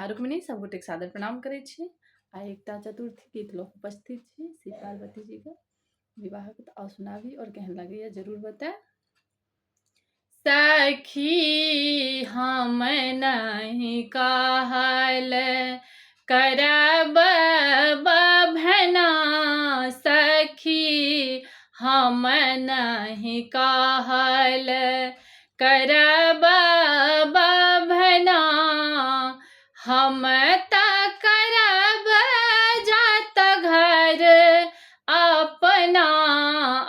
रुक्मिणी सब गोटे सादर प्रणाम करे छी। आ एकता चतुर्थी गीत लोग उपस्थित छी श्री पार्वती जी के विवाह के और सुनाबी और केहन लगे जरूर बताए। सखी हम नहीं कहल करब बभना, सखी हम नहीं कहल करब बभना, हम त करब जात घर अपना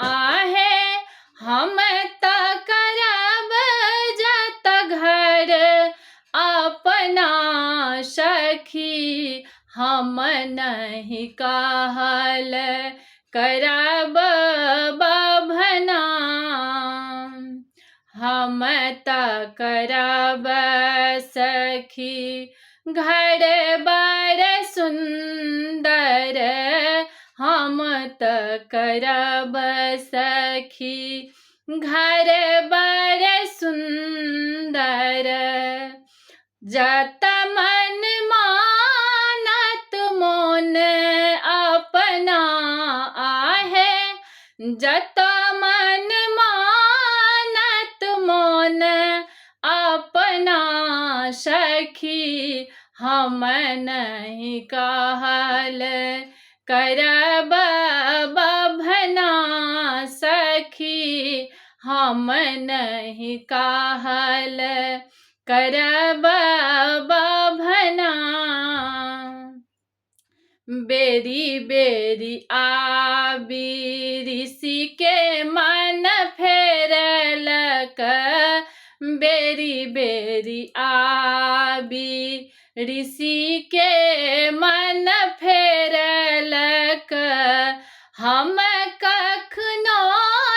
आहे, हम त करब जात घर अपना, सखी हम नहीं कहल करब बभना, हम त करब सखी घर बड़ सुंदर, हम त करब सखी घर बड़ सुंदर, जत मन मानत मोन अपना आहे, जत मन मानत मोन अपना, सखी हम नहीं कहल करब बभना, सखी हम नहीं कहल करब बभना, बेरी बेरी आबी ऋषि के मन फेरलक, बेरी बेरी आबी ऋषि के मन फेरलक, हम कखनो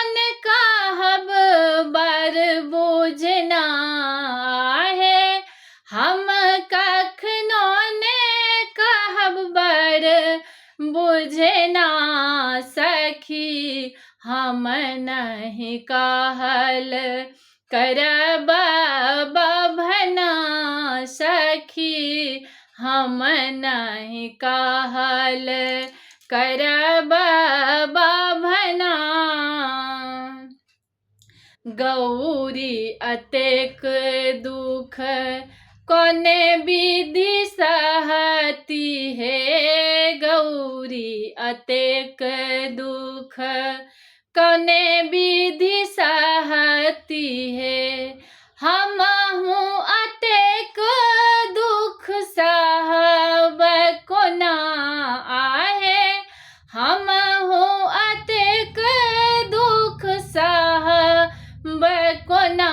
न कहब बर बुझना आहे, हम कखनो न कहब बर बुझना, सखी हम नहीं कहल करब बभना, सखी हम नहीं कहल करब बभना, गौरी अतेक दुख कोने विधि सहती है, गौरी अतेक दुख कोने विधि सहती है, हम हूँ अतेक दुख सहब कोना आहे, हम हूँ अतेक दुख सहब कोना,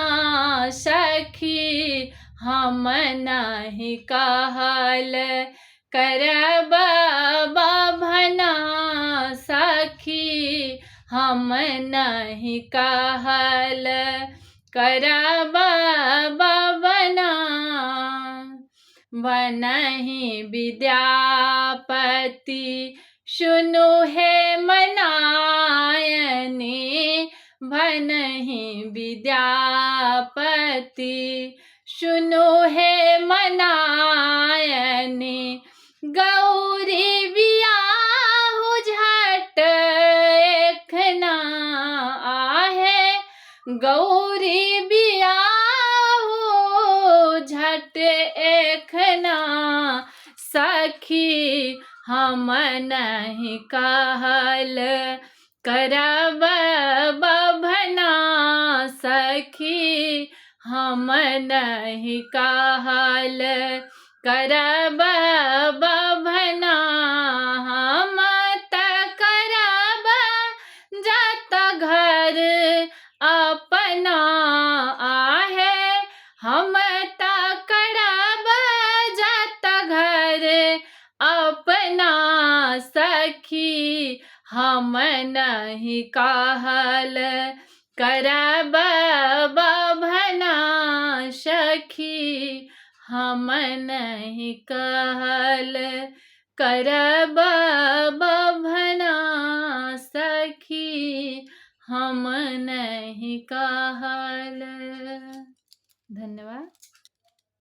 सखी हम नहीं कहल करब बभना, सखी हम नहीं कहल करब बभना, बनहि विद्यापति सुनु हे मनायनी, बनहि विद्यापति सुनु हे मनायनी, गौरी बियाहु झट एखना आहे, गौरी बियाहु झट एखना, सखी हम नहीं कहल करब बभना, सखी हम नहीं कहल करब बभना, हम त करब जात घर अपना आहे, हम त करब जात घर अपना, सखी हम नहीं कहल करब बभना, सखी हम नहीं कहल करब बभना, सखी हम नहीं कहल। धन्यवाद।